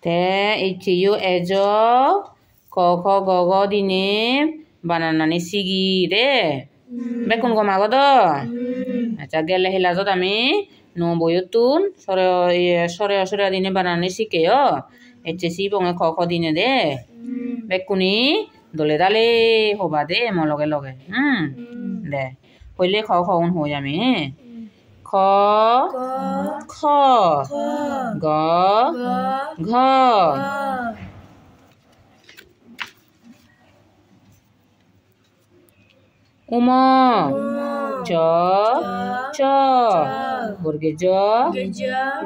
তে ইচিউ এজো ক খ গ গ দিনে বানানানি সিগি দে বেকুন গমাগদ আচ্ছা গেলে হিলাজত আমি ন বয়তুন সরে সরে দিনে বানানানি শিখেও এচে সি বঙে খ খ দিনে দে বেকুনি দলে দালে হবা দে লগে লগে দে হইলে খ খ উন হই আমি খ খ গ ঘ উম চ চ বর্গে জ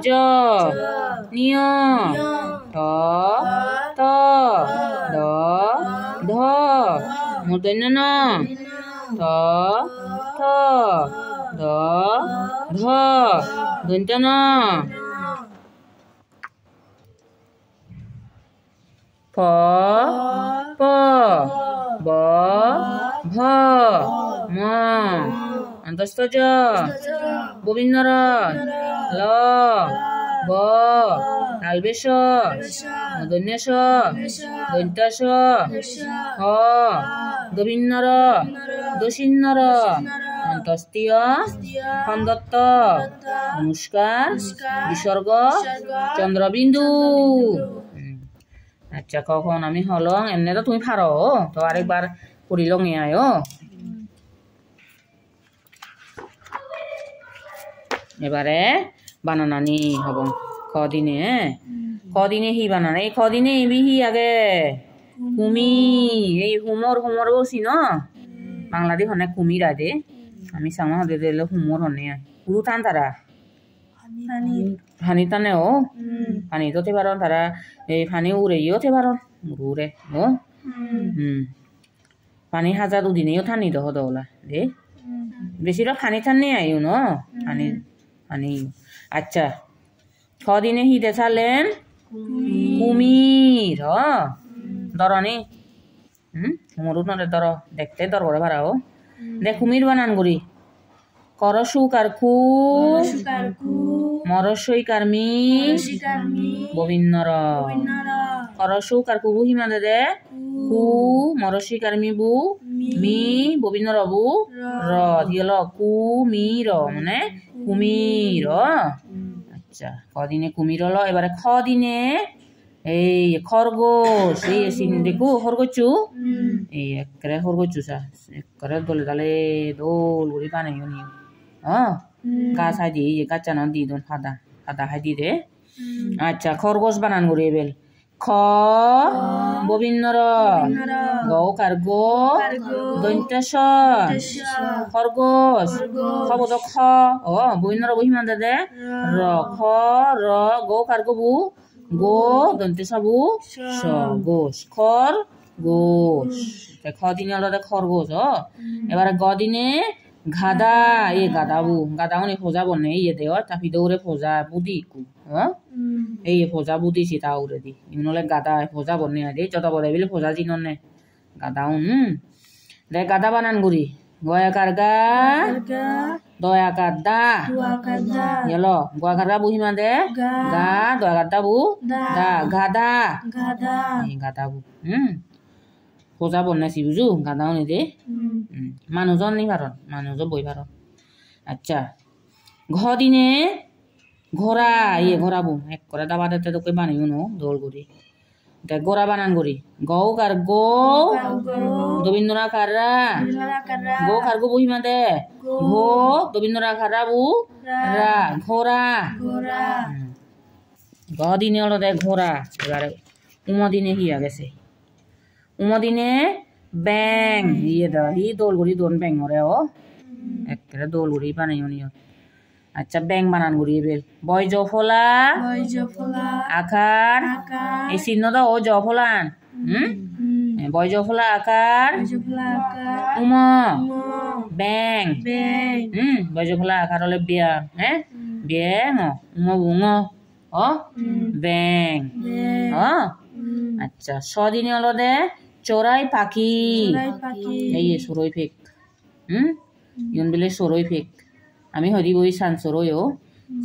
জ নিয় ট ত দ ধ মূর্ধন্য ন ত থ দ ধ দন্ত ন প প ব ভ ম অন্তস্থ জ গোবিন্দর ল ব তালবেশ মূর্ধন্য স দন্ত স হ গোবিন্দর দশিন্নর অন্তস্তীয় খন্দত্ত নমস্কার বিসর্গ চন্দ্রবিন্দু আচ্ছা কখন আমি হলং এমনি তো তুমি পারো তো আরেকবার করিলং আয় এবারে বানানানি হব কদিনে হি বানানা এই কদিনে এবি হি আগে কুমির এই হুমর বসি ন বাংলাদেশ হনে কুমির আদে আমি সামা হদে দিলে হুমর হনে পুরো টান তারা ফানি টানে ও ফানি তো পারো তারা এই ফানি উড়েও তে পারো উড়ে ও পানি হাজার দুদিনেও থানি দহ দহলা দে বেশিরভাগ ফানি টানে আইও ন ফানি আচ্ছা কদিনে হি দেখালেন কুমির দরনি মরু নরে দর দেখতে দর করে ভাড়াও দে কুমির বানান করি করসু কারকু মরসই কারমি গোবিন্দর করসু কারকু বু হিমা দে কু মরসি কারমি বু মি গোবিন্দর বু র দিল কু মি র মানে কুমির আচ্ছা কদিনে কুমির হলো এবারে খদিনে এই খরগোশ এই সিন দেখু খরগোচু এই একরে খরগোচু সা একরে দলে দালে দোল গুড়ি বানাইও নিও গা সাই দি গাছা ন দি দন ফাদা হাই দি দে আচ্ছা খরগোশ বানান গুড়ি এবেল খ গোবিন্দর গৌকার গো দন্তাস খরগোশ খবদ খ গোবিন্দর বহিমান দে র খ র গৌকার গো বু গো দন্তে সাবু স গোশ খর গোশ খ দিনে হলো খরগোশ এবারে গ দিনে গাদা এই গাদাবু গাদাও নে ফোজা বনে ইয়ে দেও তাপি দৌড়ে ফোজা বুদি কু এই ফোজা বুদি সিতা উড়ে দি ইমনলে গাদা ফোজা বনে আদে যত বলে বিলে ফোজা জিননে গাদাও দে গাদা বানান গুড়ি গয়াকার গা দয়াকার দা গেল গয়াকার গা বুহিমা দে গা দয়াকার দা বু দা গাদা গাদা বু ফোজা বনাইছি বুঝু গাদাও নি দে মানুহজন নি ভারত মানুহজন বই ভারত আচ্ছা ঘ দিনে ঘোড়া ইয়ে ঘোড়া বু এক করে দাবা দিতে তোকে বানিও নো দোল গুড়ি গোড়া বানান করি গৌ কার গো গোবিন্দরা কাররা গো কার গো বহিমা দে ঘো গোবিন্দরা কাররা বু রা ঘোড়া গ দিনে হলো দে ঘোড়া এবারে দিনে হিয়া গেছে দিনে ব্যাং ইয়ে দা হি দোল গুড়ি দোন ব্যাং ওরে একেবারে দোল গুড়ি বানাইও নিও আচ্ছা ব্যাং বানান গুড়ি এবেল বয় জফলা আকার এই চিহ্ন দা ও জফলান বয় জফলা আকার উম ব্যাং বয় জফলা আকার হলে বিয়া ব্যাং উম বুঙ ব্যাং আচ্ছা সদিনে হলো দে চোরাই পাখি এই সরই ফেক ইউন বিলে সরই ফেক আমি হরি বই সান সরই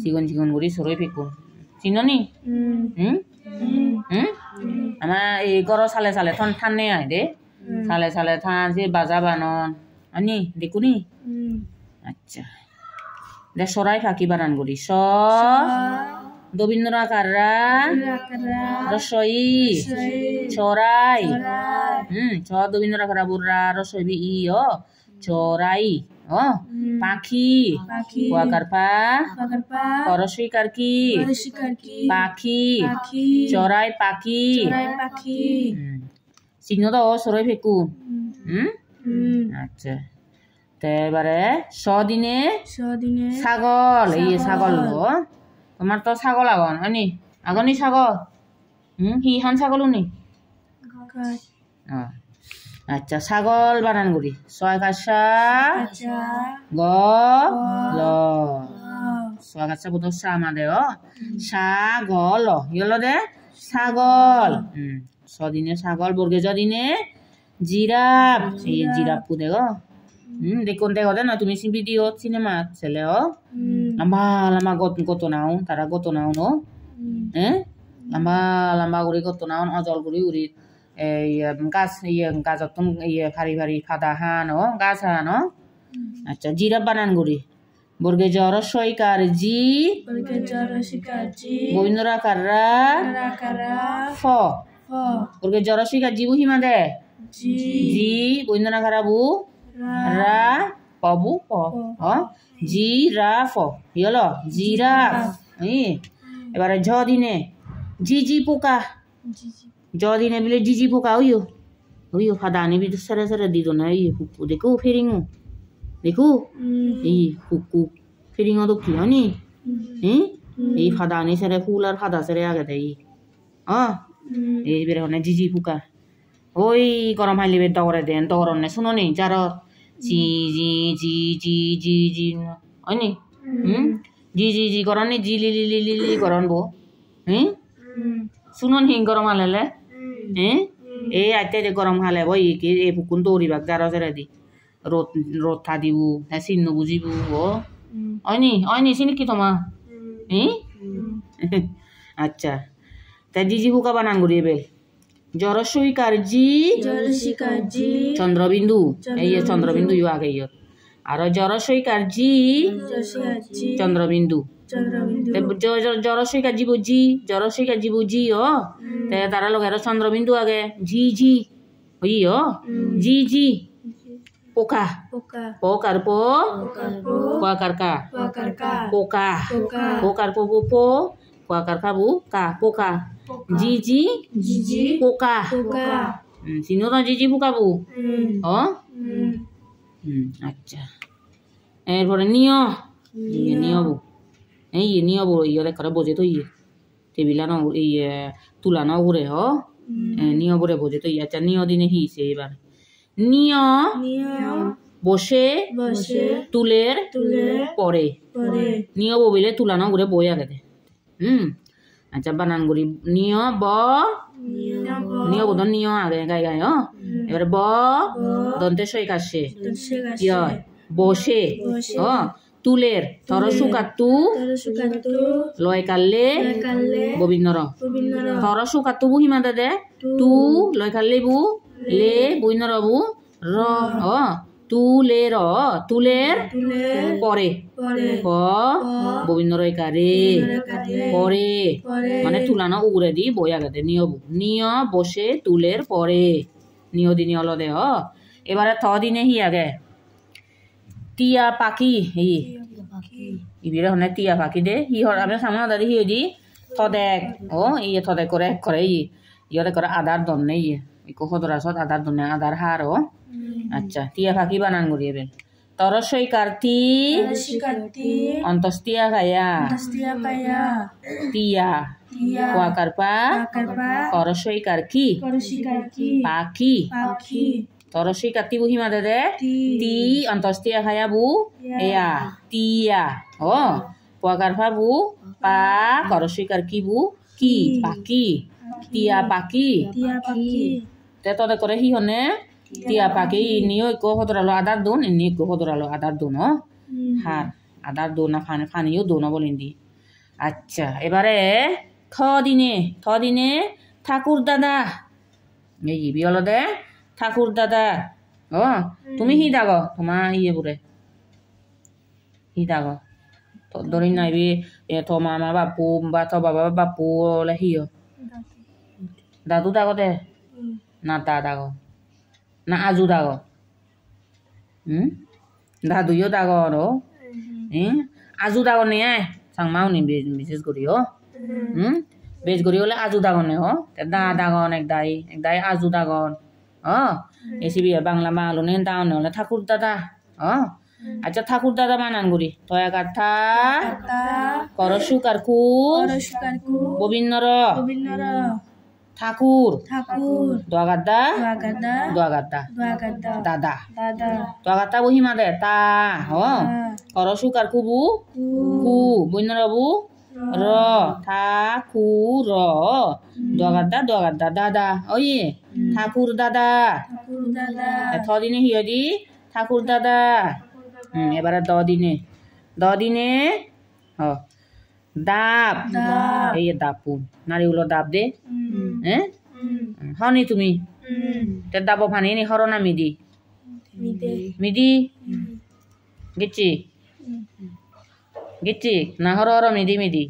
চিকন চিকন করে সরই ফেকো চিননি আমার এই গড় সালে সালে থানে আই দে সালে সালে থান যে বাজা বানন আনি দেখুনি আচ্ছা দে সরাই ফাঁকি বানান করি স রবীন্দ্রাকাররা রসই চড়াই ছ রবীন্দ্রাকারা বুড়া রসই ই ও চড়াই ও পাখি কুয়াকার পা করসইকার কি পাখি চড়াই পাখি চিহ্ন তো সরই ফেকু আচ্ছা তে এবারে সদিনে ছাগল এই ছাগল তোমার তো ছাগল আগন আনি আগনি ছাগল হিহান ছাগল নি আচ্ছা ছাগল বানান গুড়ি ছয় কাছা গ ল ছয় কাছা বুধ সামা দে ছাগল ইয়ল দে ছাগল সদিনে ছাগল বর্গে যদিনে জিরাফ এই জিরাফ পুদে গো দেখুন দেখো দে না তুমি ভিডিও সিনেমা ছেলে lama lama goto naon tara goto naon no lama lama guri goto naon ojol guri uri gas gajotun phari phari phada ha no gas ha no acha jiraf banan guri borge jor soikar ji goindra karra fo borge jor soikar ji bu hima de ji goindra karra bu ra pabu po giraffe yellow giraffe এবারে ঝ দিনে জিজি পোকা জ দিনে বলে জিজি পোকা ওইও ফাদানি বি সারে সারে দিত না এই হুকু দেখো ফেরিঙু দেখো এই হুকু ফেরিঙু তো কি হনি এই ফাদানি সারে ফুল আর ফাদা সারে আগে দেই এই বেরে হনে জিজি পোকা ওই গরম হাইলিবে দৌড়ে দেন দৌড়নে শুনো নি যার জি জি জি জি জি জি ani জি জি জি করনি জি লি লি লি লি লি করন বো শুনুন হিং গরম হালেলে এই আইতে যে গরম হালে বই কি এ পুকুন দৌড়িবাক গারো সেরে দি রোদ থা দিবু হ্যাঁ চিহ্ন বুঝিবু ও অয়নি চিনি কি তোমা আচ্ছা তাই জি জি হুকা বানান করি এবে জরসইকার জি চন্দ্রবিন্দু এই চন্দ্রবিন্দু ইউ আগে ইয়র আর জরসইকার জি চন্দ্রবিন্দু জরসইকার জীব জি জরসইকার জীব জি তে তারা লোক এর চন্দ্রবিন্দু আগে জি জি ওই জি জি পোকা পোকার পো পোকার কা পোকা পোকার পো পো পোকার কাবু কা পোকা জি জি পোকা চিনো তো জি জি পোকাবু আচ্ছা এরপরে নিয়বু এই নিয়বু ইয়ে দেখা বোঝে তো ইয়ে টেবিলানো ইয়ে তুলানো ঘুরে নিয়বরে বোঝে তো ইয়ে আচ্ছা নিয় দিনে হিসে এবার নিয় বসে তুলের পরে নিয় ববিলে তুলানো ঘুরে বই আগে দে আচ্ছা বানান করি নিয় বোধন নিয় আগে গাই গাই এবারে দন্তে সই কাশে বসে তুলের তরসু কাতু লয় কাললে ববিন্দর তরসু কাতু বু হিমা দে তু লয় কাললে বু লে ববিন্দর বু র তুলের পরে ববিন্দর কারে পরে মানে তুলানো উড়ে দি বই আগে নিয় বসে তুলের পরে নিয় দিনী হল দে এবারে থ দিনে হি আগে টিয়া পাখি ইবিরে হনে টিয়া পাখি দে হি আমি সামনে দাদি হি দি থদেক ইয়ে থদেক করে ইয়ে করে আধার দন্নে ইয়ে ইকো সদরাসত আধার দন্নে আধার হার আচ্ছা টিয়া পাখি বানান করি এবার তরসই কার্তি অন্তস্তিয়া গায়া টিয়া কুয়াকার পা করসই কারকি পাখি তরসই কাতি বুহি মাদে দে টি অন্তস্তিয়া খায়া বু এয়া টিয়া কুয়াকার পা বু পা করসই কারকি বু কি পাখি টিয়া পাখি তে তদে করে হি হনে টিয়া পাখি নিও ইকো হদরালো আদার দুন ইনি ইকো হদরালো আদার দুন হার আদার দুন না ফানিও দুন বলিন দি আচ্ছা এবারে থ দিনে ঠাকুর দাদা এই বিয়লদে ঠাকুর দাদা তুমি হি দাগ তোমা ইয়ে বুড়ে হি দাগ ধরি নাইবি তো মামা বাপু বা তো বাবা বাপু ওলে হিও দাদু দাগ দে না তা দাগ না আজু দাগ দাদুইও দাগ ro আজু দাগ নে সাংমাও নি বিশেষ করি বেশ করি হলে আজু দাগ নে দা দাগন এক দাই আজু দাগন এসিবি বাংলা মালো নে দাও নে হলে ঠাকুর দাদা আচ্ছা ঠাকুর দাদা বানান করি তয়া কাঠা করসু কারকু ববিন্নর ঠাকুর দোয়াগাদা দাদা দোয়াগাদা বহিমা দে তা করসু কারকু বু কু বইন্নর বু র ঠাকুর দোয়াগাদা দাদা ওই ঠাকুর দাদা থদিনে হিয়দি ঠাকুর দাদা এবারে দিনে দাব এই দাপুন নারিউলো দাব দে হনি তুমি তে দাব ফানি নি হর না মিদি গিচ্ছি না হর মিদি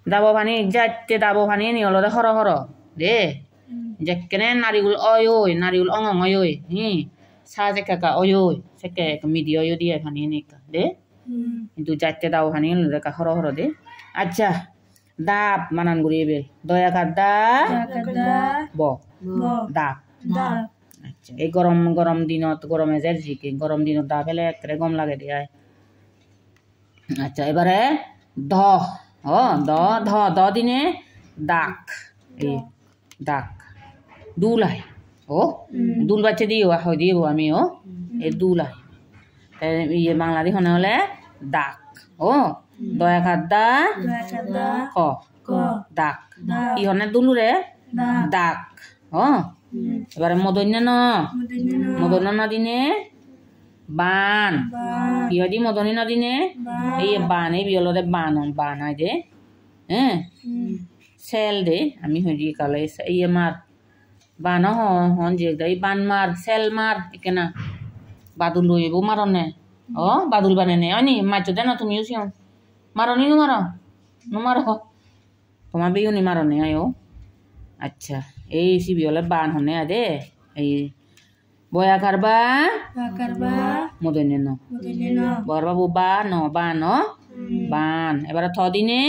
দাব ফানি যাইতে দাব ফানি নি হলো হর দে যেকেনে নারিউল অং অয় সাজে কাকা অয় সেকে মিদি অয় দিয়ে ফানি নি দে কিন্তু যাইতে দাও ফানি রেখা হর দে আচ্ছা দাব মানান গুড়ি বেল দয়া কাদা ব দাব আচ্ছা এই গরম দিনত গরমে যে জিকে গরম দিনত দাব ফেলে একরে গম লাগে দিয়ে আচ্ছা এবারে দ দিনে দাক এই দাক দুলাই দুল বাচ্চা দিব আমি এই দুলাই ইয়ে বাংলা দি হলে দাক দয়া কাদা ক দাক ই হনে দুলু রে দাক এবারে মদন্য দিনে বান ইহদি মদনী নদিনে এই বান এই বিয়লদে বান আই দে সেল দে আমি হরি কালে ইয়ে মার বান হন যে এই বান মার সেল মার একেনা বাদুল লইব মারনে বাদুল বানে অনি মাইছো দেন তুমি ইউসিও মারনি নুমার তোমার বিও নি মারনে আয়ো আচ্ছা এই সিবি হলে বান হনে আদে এই বয়া কারবা মদন্য বরবাবু বান এবারে থদিনে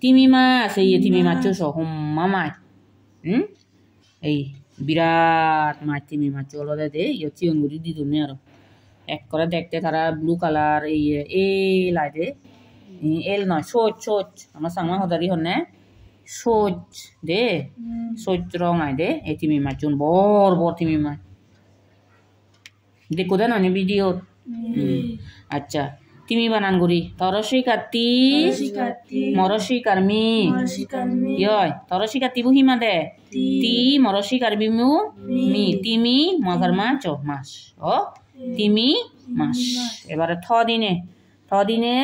তিমি মাছ এই তিমি মাছ হম্মা মাছ এই বিরাট মাছ তিমি মাছ হলদে দে ইয়ে চিয়ন গুড়ি দি দুনে আর এক করে দেখতে তারা ব্লু কালার এই লাইদে এল নয় সোচ আমার সাংমা হদারি হনে সোচ দে সোচ রং আই দে এই তিমি মাছ বর তিমি মাছ দেখো দে ননি ভিডিও আচ্ছা তিমি বানান গুড়ি তরসি কাতি মরসি কারমি ইয় তরসি কাতি বুহিমা দে তি মরসি কারবি মি তিমি মগরমা মাছ তিমি মাছ এবারে থদিনে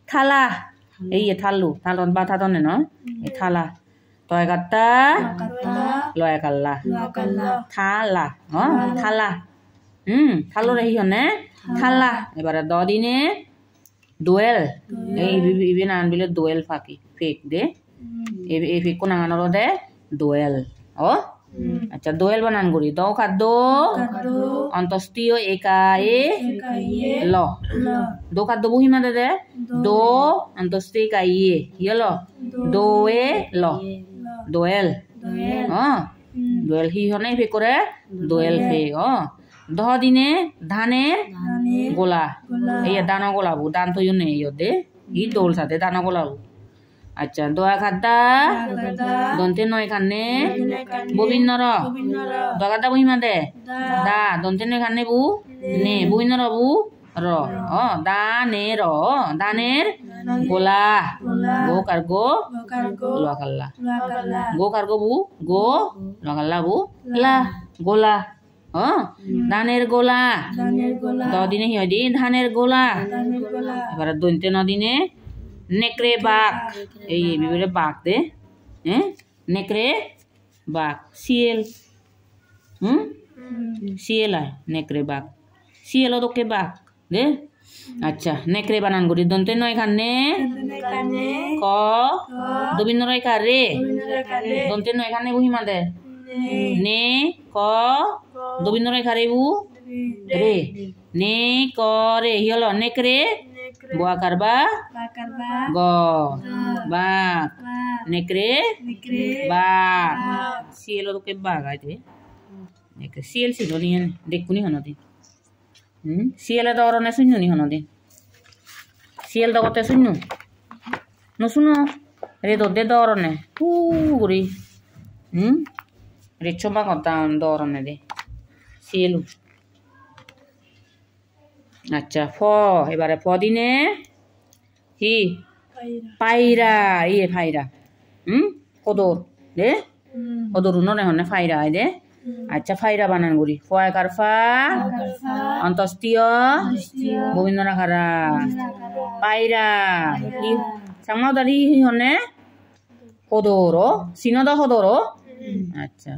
থালা এই থালন বাথা দনে ন এই থালা তয় গাত্তা লয় কাল্লা থালা থালো রহি হনে থালা এবারে দিনে দোয়েল এই নান বিলে দোয়েল ফাঁকি ফেক দে এই ফেক কোন নাঙানোর দে দোয়েল আচ্ছা দোয়েল বানান করি দ খাদ্য অন্তস্তীয় একায়ে ল দো খাদ্য বহিমা দে দো অন্তস্তীয় একাইয়ে হিয় ল দোয়ে ল দোয়েল দোয়েল হি হনে ফে করে দোয়েল ফে দিনে ধানের গোলা এই দান গোলাবু দান তো ইয়ে নেই দে ই দোল সাথে দান গোলাবু আচ্ছা দয়া খাদ্দা দন্তে নয় খানে ববিন্নর দয়া খাদ্দা বহিমা দে দা দন্তে নয় খানে বু নে ববিন্নর বু র দা নে র দানের গোলা গো কার গো লকাল্লা গো কার গো বু গো লকাল্লা বু লা গোলা ধানের গোলা দিনে হিয়দি ধানের গোলা এবারে দন্তে নদিনে নেকড়ে বাঘ এই বিবরে বাঘ দে হ্যাঁ নেকড়ে বাঘ শিয়াল শিয়াল আয় নেকড়ে বাঘ শিয়াল তো কে বাঘ দে আচ্ছা নেকড়ে বানান করি দন্তে নয় খানে ক দবিন রয় কারে দন্তে নয় খানে বুহি মাদে নে ক দবিন রয় কারে বু রে নে ক রে হিয়ল নেকড়ে বুয়া কারবা গ বাঘ নেকড়ে বাঘ শিয়াল তো কে বাঘ আইতে নেকড়ে শিয়াল ছিল নিয়ে দেখুনি হনদি শিয়ালে দরনে শুনু নি হনদি শিয়াল দগতে শুনু নশুনো রে দে দরনে পুরি রে চোবা কথা দরনে দে শিয়ালু আচ্ছা ফ এবারে ফ দিনে কি পায়রা ইয়ে ফাইরা কদর দে কদর ননে হনে ফাইরা আই দে আচ্ছা ফাইরা বানান করি ফয় কারফা অন্তস্তীয় গোবিন্দনাখারা পায়রা কি সাংমাদারি হনে হদর সিনদা হদর আচ্ছা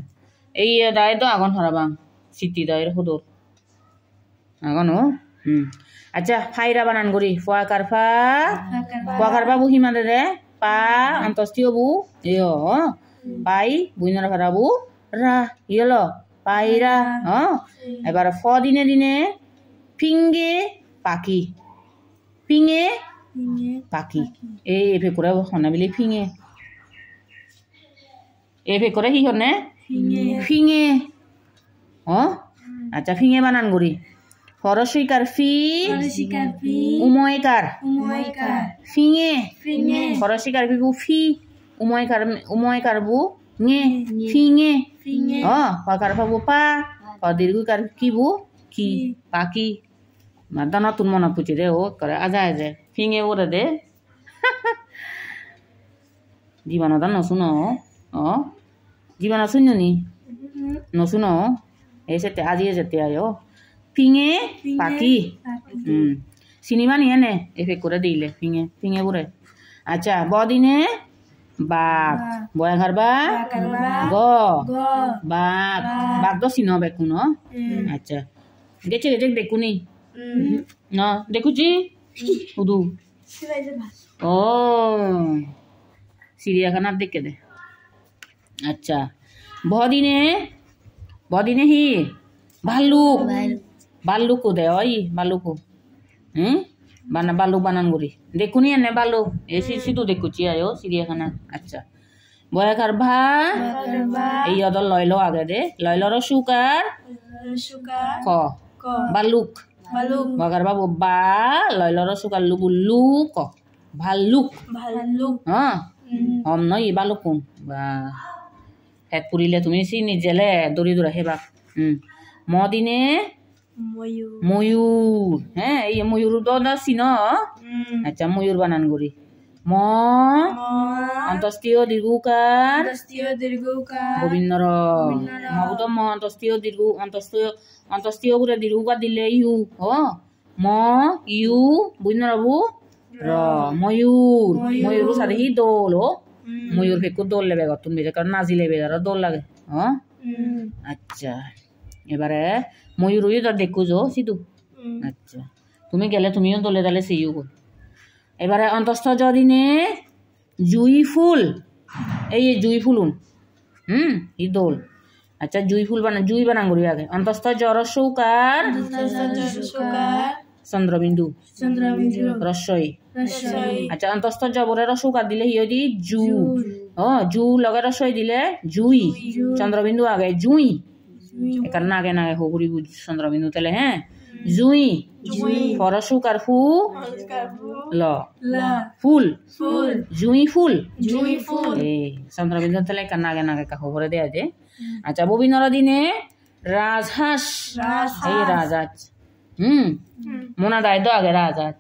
এই দায় তো আগন হরাবাং সিটি দায়ের হদর আগন আচ্ছা ফাইরা বানান করি ফয় কারফা বুহি মাদে দে পা অন্তস্তীয় বু ইয় পাই বুইন্দনাখারা বু রা ইয়েলো পায়রা এবার ফ দিনে দিনে ফিঙ্গে পাখি ফিঙে পাখি এই এফে করে হনে বলি ফিঙে এফে করে কি হনে ফিঙে আচ্ছা ফিঙে বানান করি ফরসিকার ফি উময়কার ফিঙে ফরসিকার ফি বু ফি উময়কার বু nge finge pakar pabu pa padirgu kar kibu ki paki madana tun mona puchi de o kare aja finge ore de jibana dan no suno jibana sunyo ni no suno ese te aji jete ayo finge paki sinima ni ene efe kore dile finge ore acha bodine বাঘ বয়া ঘরবা গ বাঘ বাঘ তো সিনো বেকু ন আচ্ছা গেছে দেখুনি না দেখুছি উদু ও চিড়িয়াখানা দেখে দে আচ্ছা বদিনে হি ভাল্লুক দে ওই ভাল্লুক বালুক বানান করি দেখুনি এনে বালুক এই সিটু দেখুছি আয়ো চিড়িয়াখানা আচ্ছা বয়া কারভা এই অদল লইল আগে দে লইলর সুকার ক বালুক বগার বাবু বা লইলর সুকার লুবু লুক ভাল্লুক হম নই বালুক কোন বা হেট পুরিলে তুমি চিনি জেলে দৌড়ি দৌড়া হেবা মদিনে ময়ূর হ্যাঁ এই ময়ূর তো চিন আচ্ছা ময়ূর বানান করি ম অন্তস্তীয় দীর্ঘকার গোবিন্দর মবুত ম অন্তস্তীয় অন্তস্তীয় করে দীর্ঘকার দিলে ইউ ম ইউ বুইন্দরবু র ময়ূর সাথে হি দোল ময়ূর ফেকু দোল লেবে গতুন বেজে কারণ নাজি লেবে যারা দোল লাগে আচ্ছা এবারে ময়ূরই তো দেখু যো সিধু আচ্ছা তুমি গেলে তুমিও দলে দালে সিইও গো এবারে অন্তস্থ দিনে জুই ফুল এই জুই ফুলুন ই দোল আচ্ছা জুই বানান করি আগে অন্তস্থ জর সৌকার চন্দ্রবিন্দু রস্বই আচ্ছা অন্তস্থ জবরে রসৌকার দিলে হিয়দি জু জু লগে রস্বই দিলে জুই চন্দ্রবিন্দু আগে জুই এখানে নাগে হগুড়ি চন্দ্রবিন্দু তেলে হ্যাঁ জুই ফরসুকার ফু ল ফুল জুই ফুল এই চন্দ্রবিন্দু তেলে এখানে নাগে কাহু করে দেয়া যে আচ্ছা ববিনর দিনে রাজহাঁস এই রাজহাঁস মোনা দায় তো আগে রাজহাঁস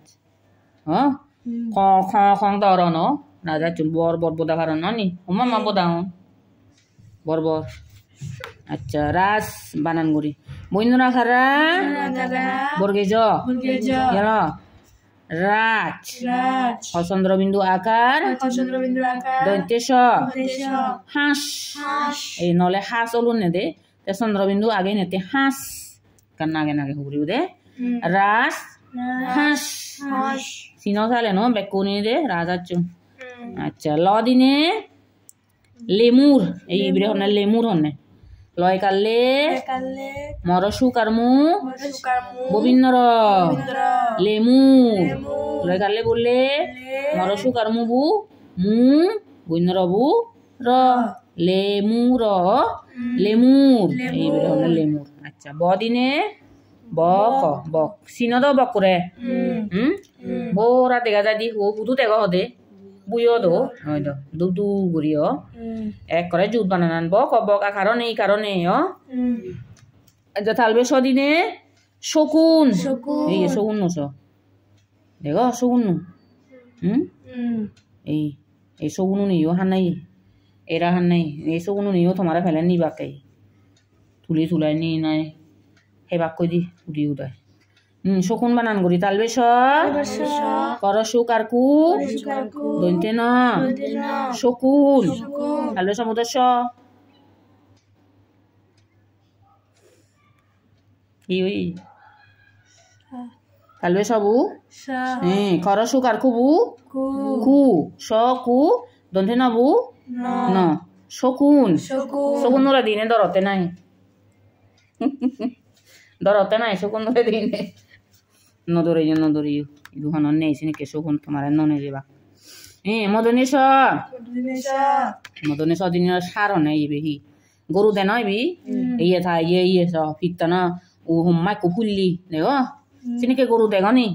খ দরন রাজা চুল বর বোদা ভারন নি মা বোদা বর আচ্ছা রাস বানান করি বৈন্দনা খারা বর্গে জ রাজ হ চন্দ্রবিন্দু আকার দন্তে স হাঁস এই নলে হাঁস অলুন নে দে তে চন্দ্রবিন্দু আগে নেতে হাঁস কান নাগে নাগে হুবরিব দে রাজ হাঁস সিনো সালে ন বেকুনি দে রাজাচ্চু আচ্ছা ল দিনে লেমুর এই ইবরে হনে লেমুর হনে লয় কালে মরসু কারমু ববিন্নর লেমুর লয় কালে বললে মরসু কারমু বু মু বইন্নর বু র লেমুর লেমুর এই ইবরে হনে লেমুর আচ্ছা ব দিনে বক বক সিনো দ বক করে বোরা দেখা যায় দি হো বুদু দেখা হদে বুইও দো হয়তো দুদু গুড়িও এক করে জুত বানানান বক বক কারণে এই কারণে থালবে সদিনে শকুন এই শকুন নস দেখো শকুন এই শকুন নিও হান নাই এরা হান নাই এই শকুন নিও তোমারা ফেলে নি বাকে তুলি তুলাই নি নাই হে বাক কই দি উড়ি উড়ায় শকুন বানান করি তালবে স করসু কারকু দন্তে ন শকুন তালবে সমুদ্র স ওই তালবে সবু করসু কারকু বু কু স কু দন্তে ন বু ন শকুন শকুন ওরা দিনে দরতে নাই দরতে নাই শকুন ওরা দিনে নদরিও দুহান নেই সিনি কে শকুন তোমার ননে যাবা মদনে দিন সার নেই বেহি গরু দে নইবি ইয়ে থা ইয়ে স ফিরতা না ও হোম্মা কো ফুললি দেখো সিনি কে গরু দেখো নি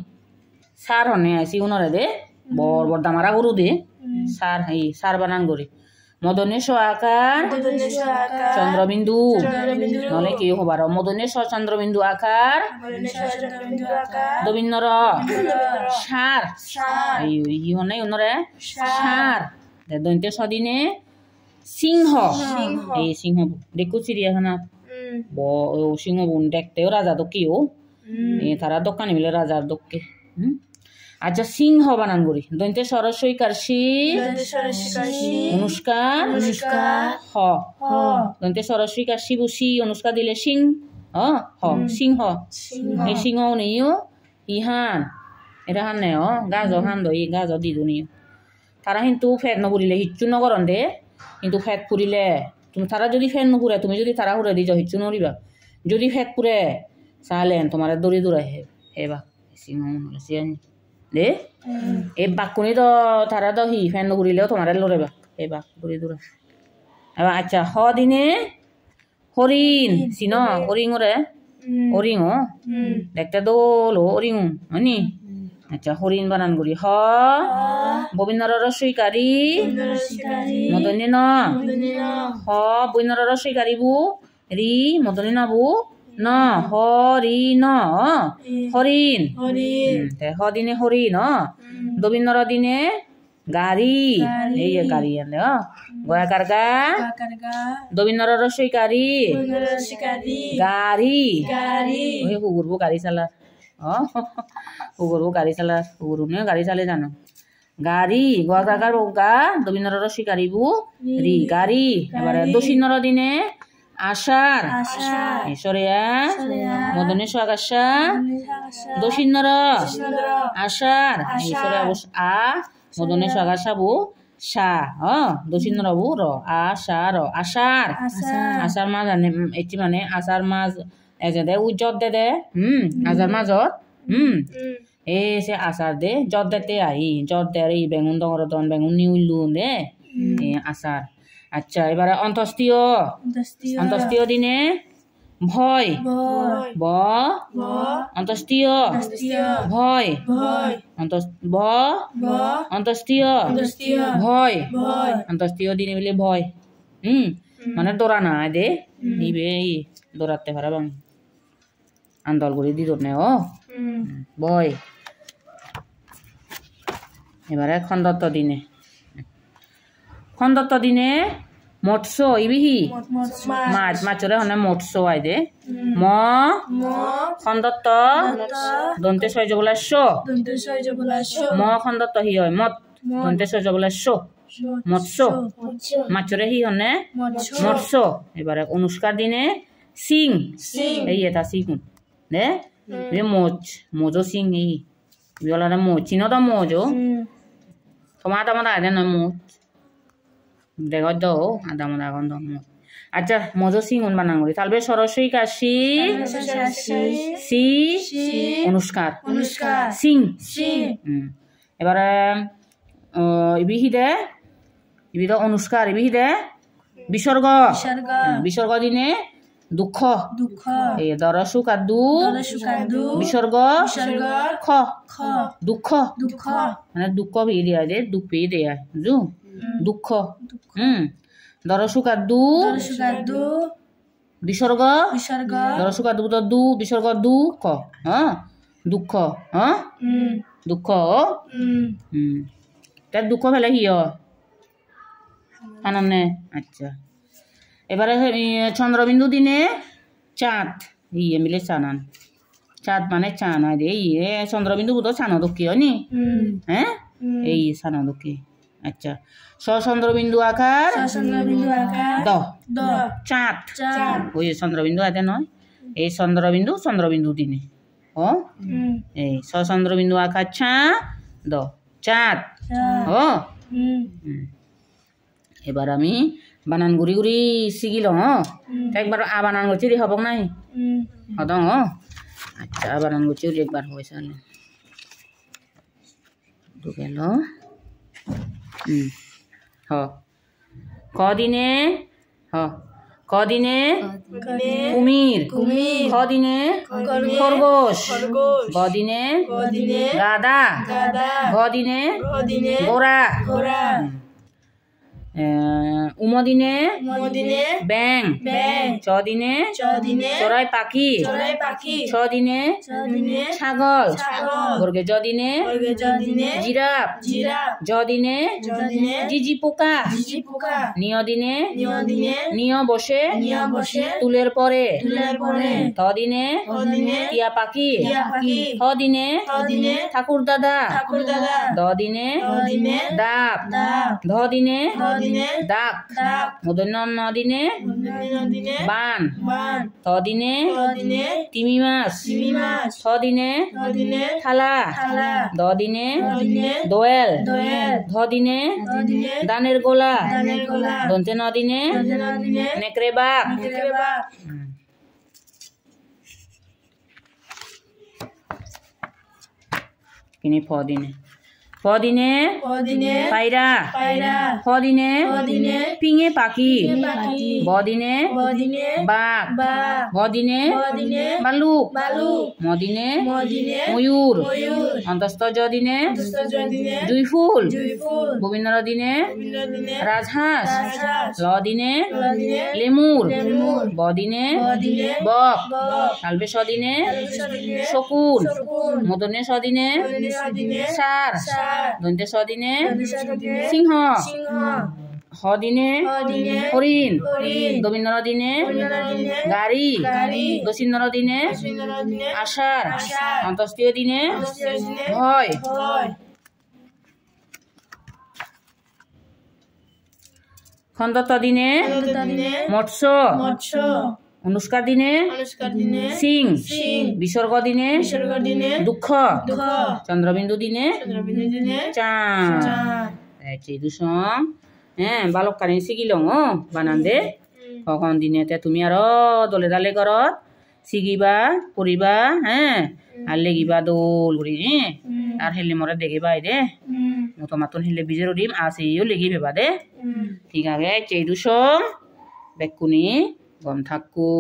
সার হনে আইসি উনরে দে বড় বড় দামারা গরু দে সার এই সার বানান করি মদনে স আকার চন্দ্রবিন্দু নলে কি হবার মদনে স চন্দ্রবিন্দু আকার দবিন্নর সার এই হনে উনরে সার দন্তে সদিনে সিংহ এই সিংহ দেখো চিড়িয়াখানা সিংহ বোন দেখতেও রাজা দক্ষিও তারা দোকানে মিলে রাজার দক্ষে আচ্ছা সিংহ বানান করি দন্তে সরস্বইকার সি অনুষ্কার হ দন্তে সরস্বইকার শিবু সি অনুষ্কার দিলে সিং হ সিংহ এই সিংহ নেইও ইহান এটা হান নেই গাজ হান দই গাজ দি দুনিও তারা কিন্তু ফেট নপুরিলে হিচ্ছু নগরন দে কিন্তু ফেট পুরিলে তুমি তারা যদি ফেট নুপুরে তুমি যদি তারা হুরে দি যাও হিচ্ছু নরিবা যদি ফেট পুরে চাহলেন তোমার দৌড়ি দৌড়াই হেবা সিংহ দে এই বাক্যনি তো তারা তো হি ফেন ঘুরিলেও তোমার লড়ে বাক এই বাক ঘুরি দূরে এবার আচ্ছা হ দিনে হরিণ চিন হরিং রে হরিং দেখতে দোল হরিং হনি আচ্ছা হরিণ বানান করি হ ববিন্নর রসইকারী মদনী ন হ ববিন্নর রসইকারী বু রি মদনী না বু ন হরিণ হরিণ হ দিনে হরিণ দবিন্নর দিনে গাড়ি এই গাড়ি আনলে গয়াকার গা দবিন্নর রসইকারী গাড়ি ওই হুগুরবো গাড়ি চালার হুগুরবো গাড়ি চালার হুগুরু নিয়ে গাড়ি চালে জানো গাড়ি গয়াকার গা দবিন্নর রসইকারী বু রি গাড়ি এবারে দশিন্নর দিনে আষাঢ় ঈশ্বরিয়া মদনে আকাশা দশিন্নর আষাঢ় ঈশ্বরিয়া আ মদনে আকাশা বু সা দশিন্নর বু র আষাঢ় আষাঢ় আষাঢ় মাছ আনে এটি মানে আষাঢ় মাছ এজে দে উজ্জত দে দে আষাঢ় মাজত এই সে আষাঢ় দে জত দেতে আহি জত দে এই বেগুন ডঙর দন বেগুন নিউলু দে আষাঢ় আচ্ছা এবারে অন্তস্তীয় দিনে ভয় ব অন্তস্তীয় ভয় অন্তস্তীয় ভয় অন্তস্তীয় দিনে বলে ভয় মানে দৌড়া না দে নিবে দৌড়াতে পারা বাং আন্দোল করে দিত নে ভয় এবারে খন্দত্ব দিনে মৎস্য ইবিহি মাছ মাছরে হনে মৎস্য আই দে ম খন্দত্ত দন্তে ছয় জবলা শ ম খন্দত্ত হি হয় মত দন্তে ছয় জবলা শ মৎস্য মাছরে হি হনে মৎস্য এবারে অনুষ্কার দিনে সিং এই এটা সিং দে মোজো সিং এই বিওলারে মোজ চিনতা মোজো তোমার আদে না মোজ দেখো তো আদা এখন তো আচ্ছা মোজো সিং বানাঙ্গুরি তাহলে সরস্বতী কাশি সি অনুষ্কার সিং এবারে ইবিহি দে ইবিদ অনুষ্কার ইবিহি দে বিসর্গ বিসর্গ দিনে দুঃখ এই দরসুক আর দু বিসর্গ খ দুঃখ মানে দুঃখ পেয়ে দেয়া দে দুঃখ পেয়ে দেয়া বুঝু দুঃখ দরসুক আর দু বিসর্গ দরসুক আর দু বিসর্গ দু খ হ্যাঁ দুঃখ হ্যাঁ দুঃখ তার দুঃখ ফেলে হিয় আনন্দে আচ্ছা এবারে চন্দ্রবিন্দু দিনে চাঁদ ইয়ে মিলে চানান চাঁদ মানে চান হয় ইয়ে চন্দ্রবিন্দু বোধ চানো দক্ষি হয়নি হ্যাঁ এই চানো দক্ষি আচ্ছা সচন্দ্রবিন্দু আকার দ চাঁদ ওই চন্দ্রবিন্দু আতে নয় এই চন্দ্রবিন্দু দিনে ও এই সচন্দ্রবিন্দু আকার ছা দ চাঁদ ও এবার আমি বানান গুড়ি গুড়ি শিখিল একবার আ বানান করছি হব নাই হদ আচ্ছা আ বানান করছি একবার হয়েছে গেল কদিনে কদিনে কুমির কদিনে খরগোশ গদিনে গাদা গদিনে গোরা উমদিনে ব্যাং চদিনে চড়াই পাখি ছদিনে ছাগল বর্গে জদিনে জিরাফ জদিনে জিজি পোকা নিয়দিনে নিয় বসে তুলের পরে তদিনে টিয়া পাখি হদিনে ঠাকুর দাদা দদিনে ডাব ধদিনে ডাক মদন্য নদিনে বান তদিনে তিমি মাছ ছদিনে থালা দদিনে দোয়েল ধদিনে দানের গোলা দন্তে নদিনে নেকড়ে বাঘ কিনি ফদিনে পায়রা ফদিনে পিঙে পাখি বদিনে বাঘ ভদিনে বালুক মদিনে ময়ূর অন্তস্থ জদিনে জুই ফুল গোবিন্দ দিনে রাজহাঁস লদিনে লেমুর বদিনে বক তালবে সদিনে শকুন মদনে সদিনে সার দন্তে সদিনে সিংহ হদিনে হরিণ গোবিন্দ দিনে গাড়ি দক্ষিণ দিনে আষাঢ় অন্তস্তীয় দিনে ভয় খন্দত দিনে মৎস্য অনুষ্কার দিনে সিং বিসর্গ দিনে দুঃখ চন্দ্রবিন্দু দিনে চাঁদ দুসং হ্যাঁ বালক কানি শিখিল বানান দে কখন দিনে তুমি আরো দলে দালে ঘরত শিখিবা পড়িবা হ্যাঁ আর লেগিবা দোল করি আর হেলে মরে দেখিবা দে মতো মাতন হেলে বিজের দিম আসিও লেগি ভেবা দে ঠিক আছে দুসং বেকুনি গম থাকো